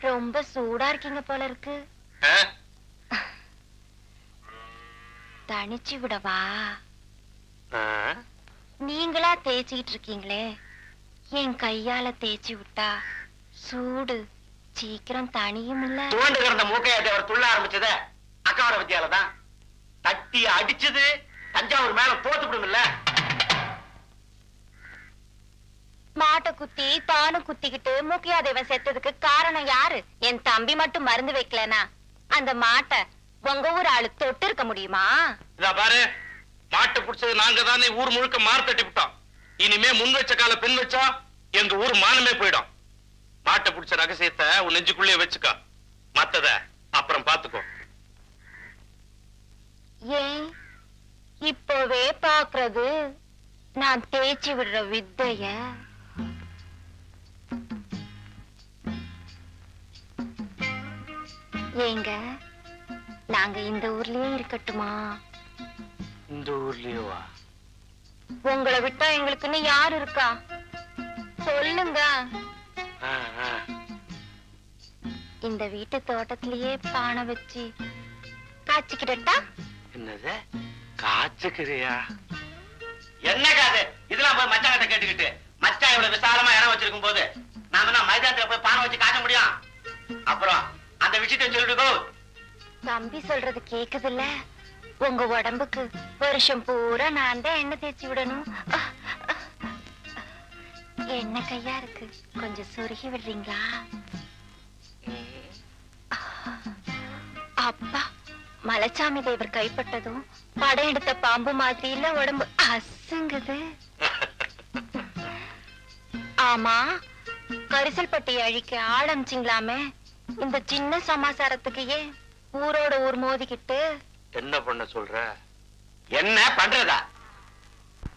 ரொம்ப சூடா இருக்கீங்க போல இருக்கு. தனிச்சு விடவா? நீங்களா தேய்ச்சிக்கிட்டு இருக்கீங்களே, என் கையால தேய்ச்சி விட்டா சூடு சீக்கிரம் தனியும் இல்ல. தூண்டு கிடந்த மூக்கையாட்டி அவர் துள்ள ஆரம்பிச்சத அக்காவோட வித்தியாலதான். தட்டி அடிச்சது தஞ்சாவூர் மேல தோத்து விடுமில்ல. மாட்டை குத்தி தானும் குத்திக்கிட்டு மூக்கையாதேவன் செத்ததுக்கு காரணம் யாரு? என் தம்பி மட்டும் மருந்து வைக்கலனா அந்த மாட்டை உங்க ஊர் ஆளு தொட்டு இருக்க முடியுமா? இதா பாரு, மாட்டை பிடிச்சது நாங்க தானே ஊர் முழுக்க மாறு தட்டி விட்டோம். இனிமே முன் வச்ச கால பின் வச்சா எங்க ஊர் மானமே போயிடும். மாட்டை பிடிச்ச ரகசியத்தை உன் நெஞ்சுக்குள்ளே வச்சுக்க, மத்தத அப்புறம் பாத்துக்கோ. ஏன் இப்பவே பாக்குறது நான் தேய்ச்சி விடுற வித்தைய? ஏங்க, நாங்க இந்த ஊர்லயே இருக்கட்டுமா? இந்த ஊர்லயேவா? உங்களை விட்டா எங்களுக்குன்னு யாரு இருக்கா சொல்லுங்க. இந்த வீட்டு தோட்டத்திலேயே பானை வச்சு காய்ச்சிக்கிட்டா? என்னது காய்ச்சுக்கிறியா? என்ன காது இதெல்லாம் போய் மச்சான் கிட்ட கேட்டுக்கிட்டு, மச்சான் இவ்வளவு விசாலமா இடம் வச்சிருக்கும் போது நாம மைதானத்துல போய் பானை வச்சு காய்ச்ச முடியும்? அப்புறம் அந்த விஷயத்தை சொல்லிட்டு தம்பி சொல்றது கேக்குதுல்ல? உங்க உடம்புக்கு வருஷம் பூரா நான் தான் எண்ணெய் தேய்ச்சி விடணும். என்ன கையா இருக்கு, கொஞ்சம் சொருகி விடுறீங்களா? அப்பா, மலைச்சாமி தேவர் கைப்பட்டதும் படம் எடுத்த பாம்பு மாதிரி இல்ல உடம்பு அசுங்குது. ஆமா, கரிசல்பட்டி அழிக்க ஆரம்பிச்சிங்களாமே, இந்த சின்ன சமாசாரத்துக்கு ஏன் ஊரோட ஊர் மோதிக்கிட்டு? என்ன பண்ண சொல்ற? என்ன பண்றதா?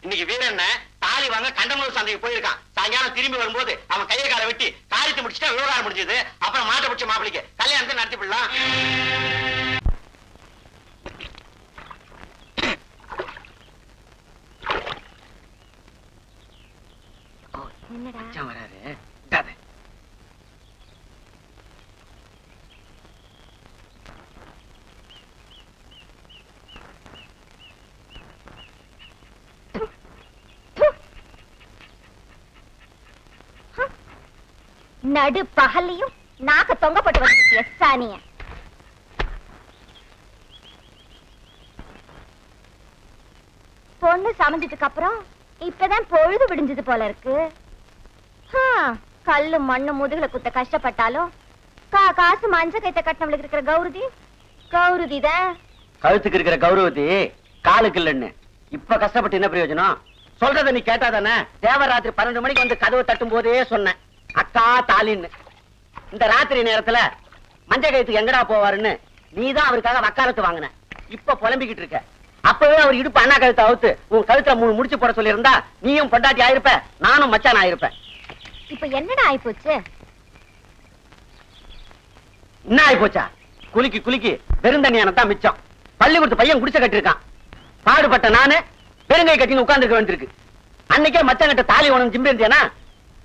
இன்னைக்கு வீரன் தாலி வாங்க கண்டமூர் சந்தைக்கு போயிருக்கான். சாயங்காலம் திரும்பி வரும்போது அவன் கையை காலை வெட்டி காரியத்தை முடிச்சுட்டா விவகாரம் முடிஞ்சது. அப்புறம் மாட்டை பிடிச்ச மாப்பிளைக்கு கல்யாணத்தை நடத்தி விடலாம். வராரு நடு பகல்லையும் நாக்க தொங்கப்பட்டு வந்து சாணிய. பொண்ணு சமைஞ்சதுக்கு அப்புறம் இப்பதான் பொழுது விடிஞ்சது போல இருக்கு. கல்லு மண்ணு முதுகுல குத்த கஷ்டப்பட்டாலும் காசு மஞ்ச கைத்த கட்டினவளுக்கு இருக்கிற கௌரதி தான். கழுத்துக்கு இருக்கிற கௌரவதி காலுக்கு இல்லன்னு இப்ப கஷ்டப்பட்டு என்ன பிரயோஜனம்? சொல்றத நீ கேட்டாதானே? தேவராத்திரி 12 மணிக்கு வந்து கதவை தட்டும் போதே சொன்னேன், அக்கா தாலின்னு. இந்த ராத்திரி நேரத்துல மஞ்ச கழுத்துக்கு எங்கடா போவாருன்னு நீதான் அவருக்காக வக்காலத்து வாங்கின. இப்ப புலம்பிக்கிட்டு இருக்க. அப்பவே அவர் இடுப்பு அண்ணா கழுத்தை அவுத்து உன் கழுத்துல 3 முடிச்சு போட சொல்லி இருந்தா நீயும் பொண்டாட்டி ஆயிருப்ப, நானும் மச்சான் ஆயிருப்பேன். இப்ப என்னடா ஆயிப்போச்சு? என்ன ஆயிப்போச்சா? குலுக்கி குலுக்கி பெருந்தண்ணியானதான் மிச்சம். பள்ளிக்கூடத்து பையன் குடிச்ச கட்டிருக்கான். பாடுபட்ட நானு பெருங்கை கட்டின்னு உட்கார்ந்து வேண்டியிருக்கு. அன்னைக்கே மச்சான் கிட்ட தாலி உனக்கு ஜிம்பி இருந்தேனா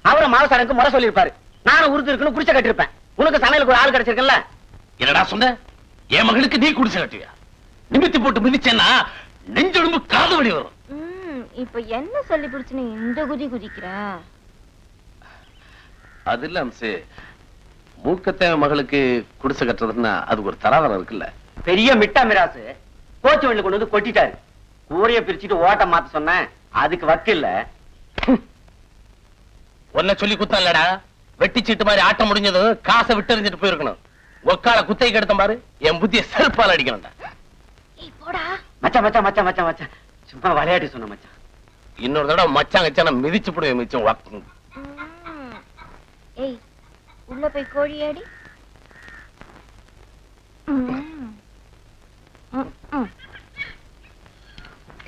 அவரை மாவசாரனுக்கு முறை சொல்லிருப்பாரு. நானும் உறுதி இருக்குன்னு குடிச்ச கட்டிருப்பேன். உனக்கு சமையலுக்கு ஒரு ஆள் கிடைச்சிருக்கல. என்னடா சொன்ன? என் மகளுக்கு நீ குடிச்ச கட்டுவியா? நிமித்தி போட்டு மிதிச்சேன்னா நெஞ்சொடும்பு காது வலி வரும். இப்ப என்ன சொல்லி பிடிச்சு இந்த குதி குதிக்கிற? அது இல்ல அம்சே, மூக்கத்தேவ மகளுக்கு குடிசை கட்டுறதுன்னா அதுக்கு ஒரு தராதரம் இருக்குல்ல. பெரிய மிட்டா மிராசு கோச்சு வண்டில கொண்டு வந்து கொட்டிட்டாரு. கூரைய பிரிச்சுட்டு ஓட்ட மாத்த சொன்னேன், அதுக்கு வக்கு இல்ல. ஒன்ன சொல்லி குத்தம் இல்லடா. வெட்டி சீட்டு மாதிரி ஆட்டம் முடிஞ்சதும் காசை விட்டு எறிஞ்சிட்டு போயிருக்கணும். ஒக்கால குத்தை கெடுத்த பாரு, என் புத்திய செருப்பால் அடிக்கணும்டா. மச்சான் மச்சான் மச்சான் மச்சான் மச்சான் சும்மா விளையாட்டு சொன்ன மச்சான். இன்னொரு தடவை மச்சான் கச்சான மிதிச்சு போடுவேன் மிச்சம். ஏய், உள்ள போய் கோழியாடி.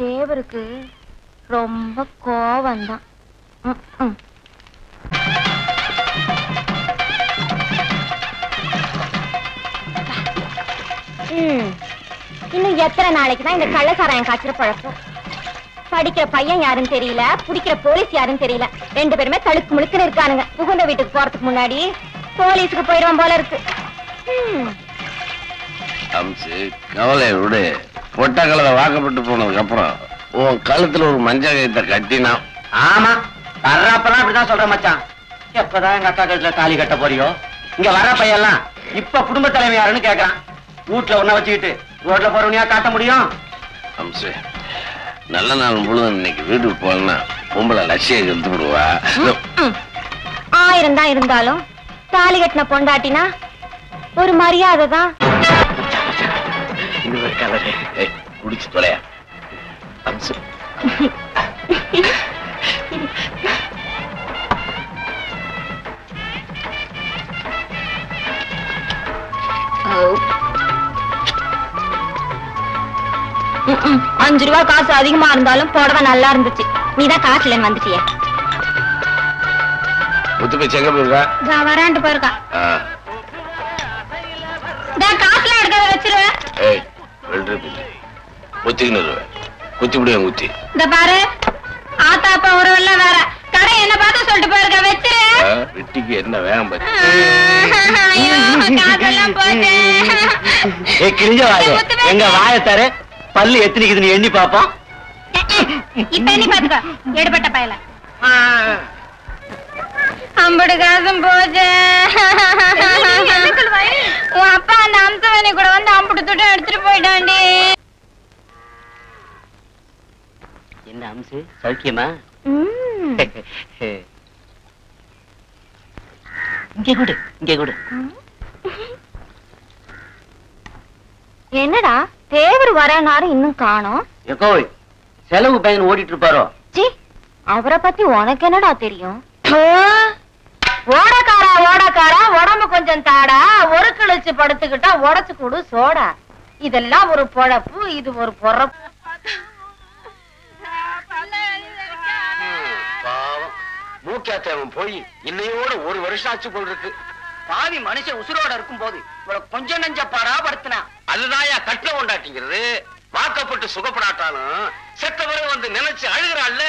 தேவருக்கு ரொம்ப கோவம் தான். இன்னும் எத்தனை நாளைக்கு தான் இந்த கள்ளசாராயம் காய்ச்சற பழக்கம்? படிக்கிற பையன் யாருன்னு தெரியல, பிடிக்கிற போலீஸ் யாருன்னு தெரியல. 2 பேருமே தழுக்கு முழுக்குன்னு இருக்கானுங்க. புகுந்த வீட்டுக்கு போறதுக்கு முன்னாடி போலீஸுக்கு போயிடுவான் போல இருக்கு. அம்சு கவலையை விடு. பொட்டக்கலவை வாக்கப்பட்டு போனதுக்கு அப்புறம் உன் கழுத்துல ஒரு மஞ்சள் கயித்தை கட்டினா. ஆமா, வர்றப்பெல்லாம் அப்படிதான் சொல்றேன் மச்சான். எப்பதான் எங்க அக்கா கழுத்துல தாலி கட்ட போறியோ? இங்க வர பையெல்லாம் இப்ப குடும்ப தலைமை யாருன்னு கேக்குறான். வீட்டுல ஒன்ன வச்சுக்கிட்டு ரோட்ல போறவனியா காட்ட முடியும்? அம்சு நல்ல நாள் முழுதும் இன்னைக்கு வீட்டுக்கு போனா பொம்பளை லட்சிய கெடுத்து விடுவா. 1000 தான் இருந்தாலும் தாலி கட்டின பொண்டாட்டினா ஒரு மரியாதை தான். குடிச்சு தொலையா அம்சு. $5 காசு அதிகமா இருந்தாலும் புடவை நல்லா இருந்துச்சு. நீதான் காசுலன்னு வந்துட்டிய. முத்து போய் எங்க போயிருக்கா? வரான்ட்டு போயிருக்கா. காசுல எடுக்கிறத வச்சிருவேன். ஏய் குத்திக்கின்னு குத்தி விடுவேன் குத்தி. இந்த பாரு ஆத்தாப்பா உறவெல்லாம் வேற. கடை என்ன பார்த்து சொல்லிட்டு போயிருக்க வச்சிரு. வெட்டிக்கு என்ன வேகம் பத்தி காசெல்லாம் போச்சு. கிழிஞ்ச வாய எங்க வாயத்தாரு பல்லு எத்தனைக்குதுன்னு எண்ணி பாப்போம். இப்ப எண்ணி பாத்துக்க எடுபட்ட பயல. அம்பது காசும் போச்சு. உன் அப்பா அந்த அம்சவனி கூட வந்து அம்புட்டு துட்டு எடுத்துட்டு போயிட்டாண்டி. என்ன அம்சு சௌக்கியமா? இங்கே கொடு, இங்கே கொடு. என்னடா தேவர் வரனாரு இன்னும் காணோம். எக்கோய் செலவு பையன் ஓடிட்டு இருப்பாரோ? ஜி அவரை பத்தி உனக்கு என்னடா தெரியும்? ஓடக்காரா ஓடக்காரா உடம்பு கொஞ்சம் தாடா, ஒரு கிழிச்சு படுத்துக்கிட்டா உடச்சு கூடு சோடா. இதெல்லாம் ஒரு பொழப்பு, இது ஒரு பொறப்பு. மூக்காத்தவன் போய் இன்னையோட 1 வருஷம் ஆச்சு போல் இருக்கு. பாவி மனுஷன் உசுரோட இருக்கும் போது கொஞ்சம் நஞ்ச பாடாபடுத்தினா. அதுதான் கட்டில கொண்டாட்டிங்கிறது. வாக்கப்பட்டு சுகப்படாட்டாலும் செத்த பிறகு வந்து நினைச்சு அழுகிறாள்ல.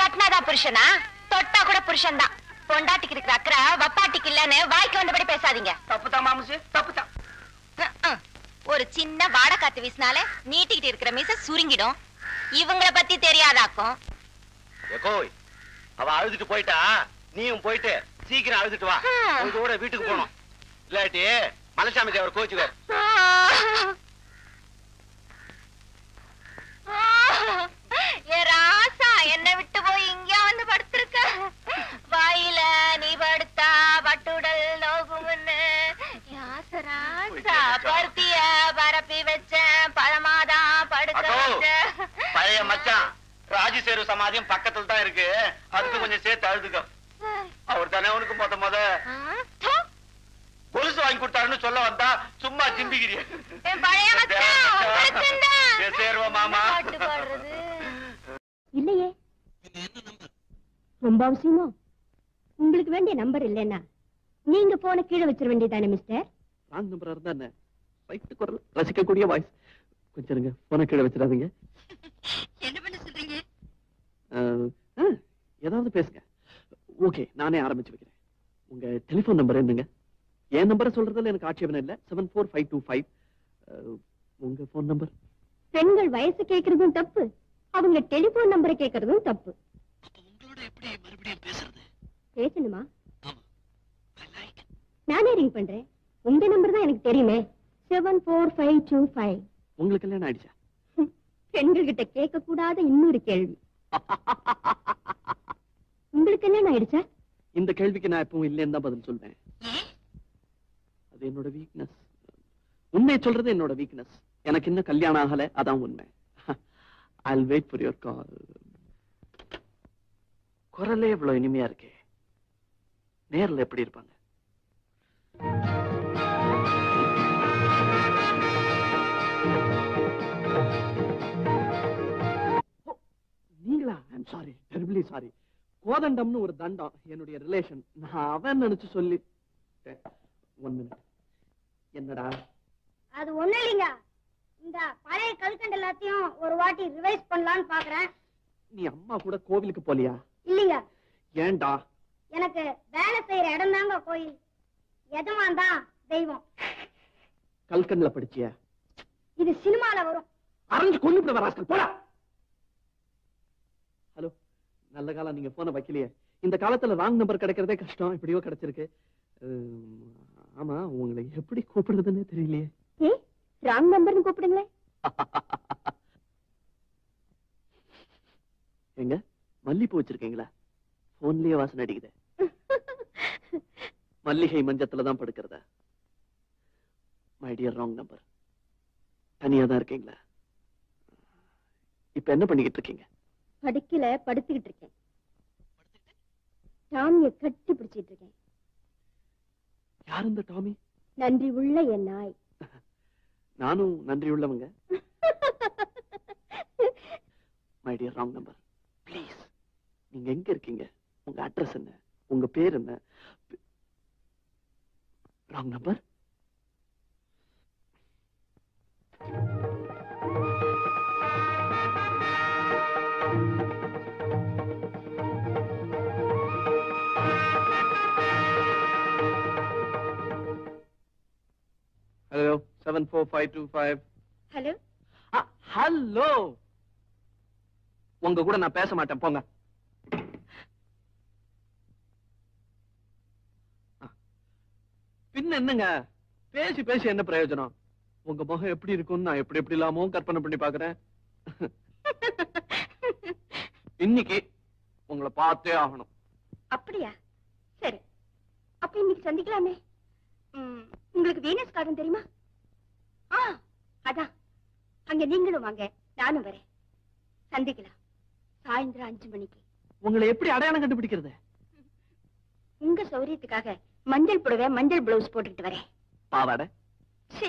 கட்னாதா புருஷனா? தொட்டா கூட புருஷன் தான். பொண்டாட்டிக்கு இருக்கிற அக்கறை வப்பாட்டிக்கு இல்லன்னு வாய்க்கு வந்தபடி பேசாதீங்க. தப்புதான் மாமுசு, தப்புதான். ஒரு சின்ன வாடை காத்து வீசினாலே நீட்டிக்கிட்டு இருக்கிற மீச சுருங்கிடும். இவங்களை பத்தி தெரியாதாக்கும். எக்கோய் அவ அழுதுட்டு போயிட்டா, நீயும் போயிட்டு சீக்கிரம் அழுதுட்டு வா. உங்களோட வீட்டுக்கு போனோம். இல்லாட்டி மலைசாமி தேவர் கோச்சுவார். ராசா என்ன விட்டு போய் இங்க வந்து படுத்திருக்க. வாயில நீ படுத்தா பட்டுடல் நோகுமுன்னு ராசா பருத்திய பரப்பி வச்சேன். பழமாதான் படுக்க வச்சேன். பழைய மச்சான் ராஜசேரு சமாதியம் பக்கத்துல தான் இருக்கு. அதுக்கு கொஞ்சம் சேர்த்து அழுதுக்க. அவர் தானே உனக்கு முத கொலுசு வாங்கி கொடுத்தாருன்னு சொல்ல வந்தா சும்மா சிம்பிக்கிறிய. மாமா இல்லையே, ரொம்ப அவசியமோ? உங்களுக்கு வேண்டிய நம்பர் இல்லைன்னா நீங்க போன கீழே வச்சிட வேண்டியதானே மிஸ்டர்? ராங் நம்பரா இருந்தா என்ன? ரைட் குரல் ரசிக்கக்கூடிய வாய்ஸ். கொஞ்சம் இருங்க, போன கீழே வச்சிடாதீங்க. என்ன பண்ண சொல்றீங்க? ஏதாவது பேசுங்க. ஓகே, நானே ஆரம்பிச்சு வைக்கிறேன். உங்க டெலிபோன் நம்பர் என்னங்க? என் நம்பரை சொல்றதுல எனக்கு ஆட்சேபனை இல்ல. 74525. உங்க போன் நம்பர்? பெண்கள் வயசு கேட்கறதும் தப்பு, அவங்க டெலிபோன் நம்பரை கேட்கறதும் தப்பு. உங்களோட எப்படி மறுபடியும் பேசுறது? பேசணுமா? நானே ரிங் பண்றேன். உங்க நம்பர் தான் எனக்கு தெரியுமே. 74525. உங்களுக்கு கல்யாணம் ஆயிடுச்சா? பெண்கள் கிட்ட கேட்க கூடாத இன்னொரு கேள்வி. உங்களுக்கு கல்யாணம் ஆயிடுச்சா? இந்த கேள்விக்கு நான் எப்பவும் இல்லைன்னு தான் பதில் சொல்றேன். அது என்னோட வீக்னஸ். உண்மையை சொல்றது என்னோட வீக்னஸ். எனக்கு இன்னும் கல்யாணம் ஆகல, அதான் உண்மை. I'll wait for your call. குரலே இவ்வளவு இனிமையா இருக்கே, நேர்ல எப்படி இருப்பாங்க? நீங்களா? I'm sorry, terribly sorry. கோதண்டம்னு ஒரு தண்டம் என்னுடைய ரிலேஷன். நான் அவன் நினைச்சு சொல்லி. 1 minute. என்னடா? அது ஒண்ணு இல்லைங்க, இந்த பழைய கல்கண்டு எல்லாத்தையும் ஒரு வாட்டி ரிவைஸ் பண்ணலாம்னு பாக்குறேன். நீ அம்மா கூட கோவிலுக்கு போலியா? இல்லைங்க. ஏன்டா? எனக்கு வேலை செய்யற இடம் தாங்க கோயில். எஜமான் தான் தெய்வம். கல்கண்ல படிச்சியா? இது சினிமால வரும். அரைஞ்சு கொண்டு வராஸ்கல் போடா. ஹலோ, நல்ல காலம் நீங்க போன வைக்கலையே. இந்த காலத்துல ராங் நம்பர் கிடைக்கிறதே கஷ்டம். இப்படியோ கிடைச்சிருக்கு. ஆமா, உங்களை எப்படி கூப்பிடுறதுன்னு தெரியலையே. ராங் நம்பர்னு கூப்பிடுங்களே. எங்க மல்லிப்பூ வச்சிருக்கீங்களா? போன்லயே வாசனை அடிக்குது. மல்லிகை மஞ்சத்துலதான் படுக்கிறதா? My dear wrong number. தனியா தான் இருக்கீங்களா? இப்ப என்ன பண்ணிக்கிட்டு இருக்கீங்க? படுக்கல, படுத்துக்கிட்டு இருக்கேன். டாமியை கட்டி பிடிச்சிட்டு இருக்கேன். யார் இந்த டாமி? நன்றி உள்ள என் நாய். நானும் நன்றி உள்ளவங்க. My dear wrong number, please, நீங்க எங்க இருக்கீங்க? உங்க அட்ரஸ் என்ன? உங்க பேர் என்ன? Wrong number. Hello, 74525. Hello. Hello, உங்க கூட நான் பேச மாட்டேன், போங்க. பின்ன என்னங்க, பேசி பேசி என்ன பிரயோஜனம்? உங்க முகம் எப்படி இருக்கும்னு நான் எப்படி எப்படி இல்லாமோ கற்பனை பண்ணி பாக்குறேன். இன்னைக்கு உங்களை பார்த்தே ஆகணும். அப்படியா? சரி, அப்ப இன்னைக்கு சந்திக்கலாமே. உங்களுக்கு வீனஸ் கார்டன் தெரியுமா? அதான், அங்க நீங்களும் வாங்க, நானும் வரேன். சந்திக்கலாம் சாயந்தரம் 5 மணிக்கு. உங்களை எப்படி அடையாளம் கண்டுபிடிக்கிறது? உங்க சௌரியத்துக்காக மஞ்சள் புடவை, மஞ்சள் பிளவுஸ் போட்டுக்கிட்டு வரேன். பாவாடை? சீ.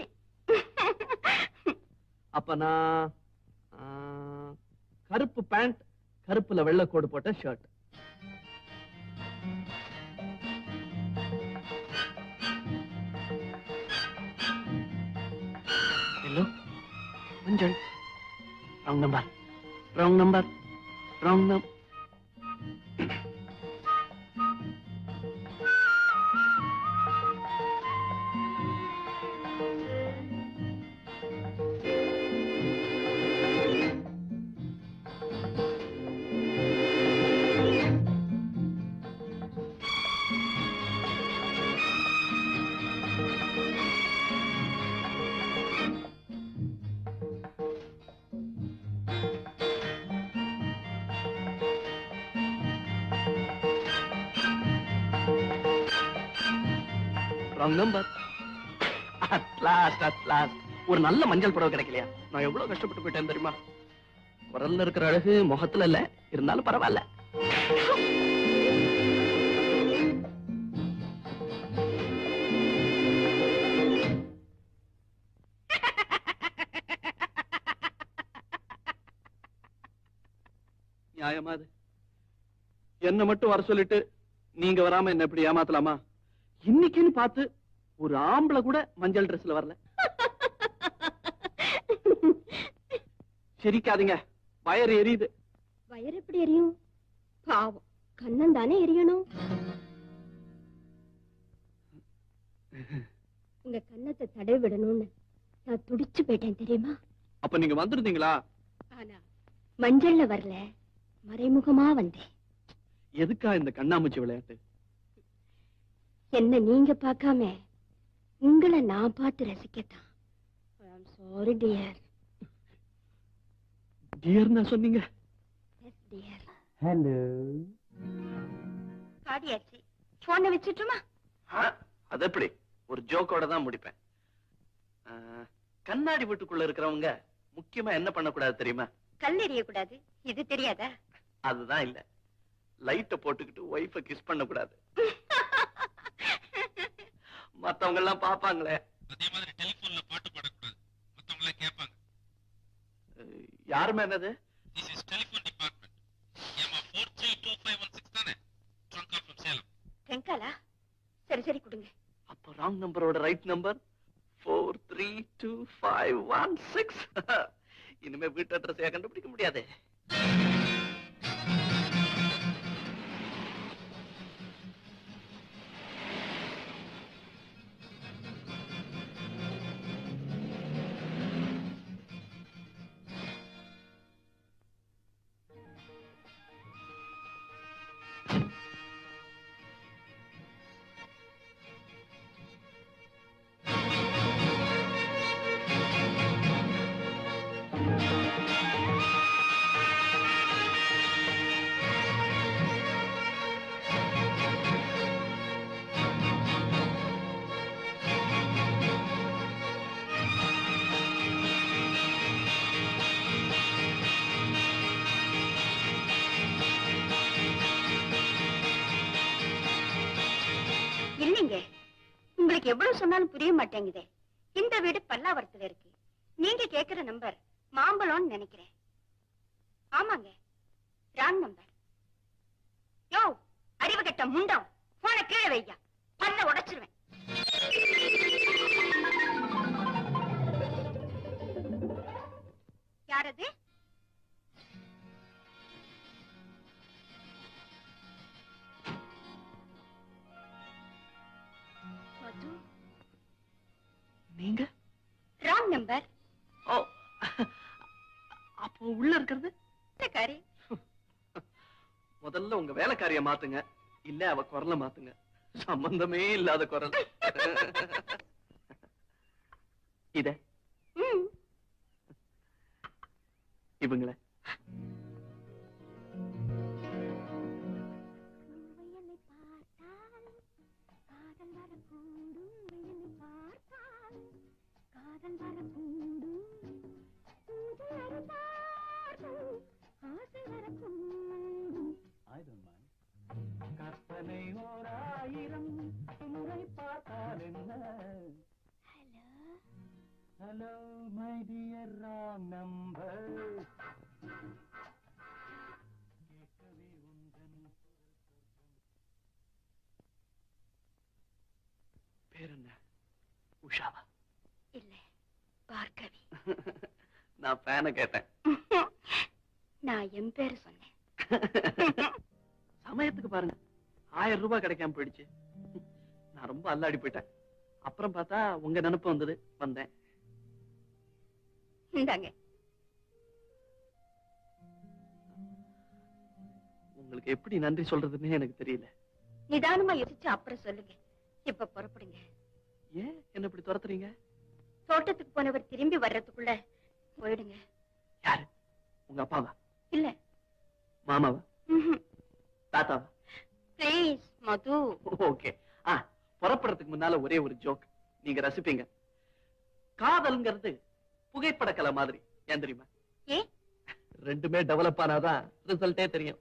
அப்ப நான் கருப்பு பேண்ட், கருப்புல வெள்ளை கோடு போட்ட ஷர்ட். ஹலோ, மஞ்சள். Wrong number, wrong number, wrong number. Wrong number. ஒரு நல்ல மஞ்சள் புடவை கிடைக்கலையா? நான் எவ்வளவு கஷ்டப்பட்டு போயிட்டேன் தெரியுமா? குரல்ல இருக்கிற அழகு முகத்துல இல்ல, இருந்தாலும் பரவாயில்ல. நியாயமா அது? என்ன மட்டும் வர சொல்லிட்டு நீங்க வராம என்ன எப்படி ஏமாத்தலாமா? இன்னைக்குன்னு பார்த்து ஒரு ஆம்பளை கூட மஞ்சள் ட்ரெஸ்ல வரல. சிரிக்காதீங்க, வயறு எரியுது. வயறு எப்படி எரியும்? பாவம், கண்ணன் தானே எரியணும். உங்க கண்ணத்தை தடவி விடணும்னு நான் துடிச்சு போயிட்டேன் தெரியுமா? அப்ப நீங்க வந்திருந்தீங்களா? ஆனா மஞ்சள்ல வரல, மறைமுகமா வந்தேன். எதுக்கா இந்த கண்ணாமூச்சி விளையாட்டு? என்ன நீங்க பார்க்காம உங்களை நான் பார்த்து ரசிக்கத்தான். Sorry dear. டியர்னா சொன்னீங்க? S dear. ஹலோ. பாடியாச்சு, போனை வச்சுட்டுமா? அது எப்படி? ஒரு ஜோக்கோட தான் முடிப்பேன். கண்ணாடி வீட்டுக்குள்ள இருக்கிறவங்க முக்கியமா என்ன பண்ணக்கூடாது தெரியுமா? கல் எறிய கூடாது. இது தெரியாதா? அதுதான் இல்ல, லைட்ட போட்டுக்கிட்டு ஒய்ஃப கிஸ் பண்ண கூடாது. மத்தவங்க எல்லாம் பாப்பாங்களே. அதே மாதிரி டெலிபோன்ல பாட்டு பாடக்கூடாது, மத்தவங்க எல்லாம் கேட்பாங்க. யாருமே என்னது? This is telephone department. ஏமா 432516 தானே? Trunk of Salem. ட்ரங்காலா? சரி சரி கொடுங்க. அப்ப ராங் நம்பரோட ரைட் நம்பர் 432516. இனிமே வீட்டு அட்ரஸையா கண்டுபிடிக்க முடியாது. உங்களுக்கு எவ்வளவு சொன்னாலும் புரிய மாட்டேங்குதே. இந்த வீடு பல்லாவரத்துல இருக்கு. நீங்க கேக்குற நம்பர் மாம்பழம்னு நினைக்கிறேன். ஆமாங்க, ராங் நம்பர். யோ, அறிவு கெட்ட முண்டம், போன கீழே வையா, பல்ல உடைச்சிருவேன். யாரது? நீங்க? Wrong number. ஓ, அப்போ உள்ள இருக்கிறது வேலைக்காரி. முதல்ல உங்க வேலைக்காரிய மாத்துங்க, இல்ல அவ குரலை மாத்துங்க. சம்பந்தமே இல்லாத குரல். இத இவங்கள கற்பனை ஓராயிரம் முறை பார்த்தால் என்ன? Hello my dear wrong number. பேர் என்ன? உஷாவா? இல்ல, பார்கவி. நான் பேனை கேட்டேன். நான் என் பேரு சொன்னேன். சமயத்துக்கு பாருங்க, 1000 ரூபாய் கிடைக்காம போயிடுச்சு. நான் ரொம்ப அல்லாடி போயிட்டேன். அப்புறம் பார்த்தா உங்க நினைப்பு வந்தது, வந்தேன். இந்தாங்க. உங்களுக்கு எப்படி நன்றி சொல்றதுன்னு எனக்கு தெரியல. நிதானமா யோசிச்சு அப்புறம் சொல்லுங்க. இப்ப புறப்படுங்க. ஏன் என்ன இப்படி துரத்துறீங்க? தோட்டத்துக்கு போனவர் திரும்பி வர்றதுக்குள்ள போயிடுங்க. யாரு? உங்க அப்பாவா? இல்ல, மாமாவா? தாத்தாவா? Please Madhu. ஓகே. புறப்படுறதுக்கு முன்னால ஒரே ஒரு ஜோக் நீங்க ரசிப்பீங்க. காதல்ங்கிறது புகைப்பட கலை மாதிரி. ஏன் தெரியுமா? ஏ, ரெண்டுமே டெவலப் ஆனாதான் ரிசல்ட்டே தெரியும்.